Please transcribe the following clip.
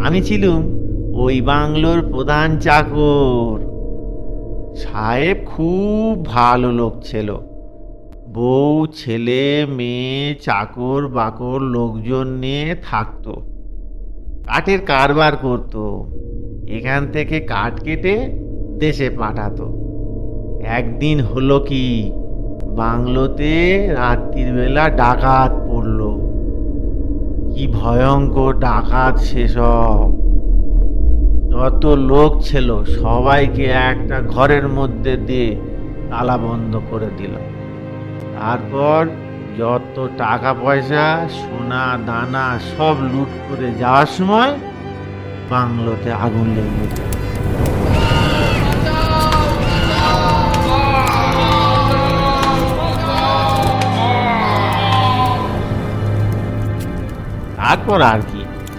আমি ছিলুম ওই বাংলোর প্রধান চাকর। সাহেব খুব ভালো লোক ছিল। বউ, ছেলে, মেয়ে, চাকর বাকর লোকজন নিয়ে থাকতো। কাঠের কারবার করতো। এখান থেকে কাঠ কেটে দেশে পাঠাতো। একদিন হলো কি, বাংলোতে রাত্রির বেলা ডাকাত পড়লো। কি ভয়ঙ্কর ডাকাত সেসব! যত লোক ছিল সবাইকে একটা ঘরের মধ্যে দিয়ে তালা বন্ধ করে দিল। তারপর যত টাকা পয়সা, সোনা দানা সব লুট করে যাওয়ার সময় বাংলোতে আগুন লেগে গেল। তারপর আর কি,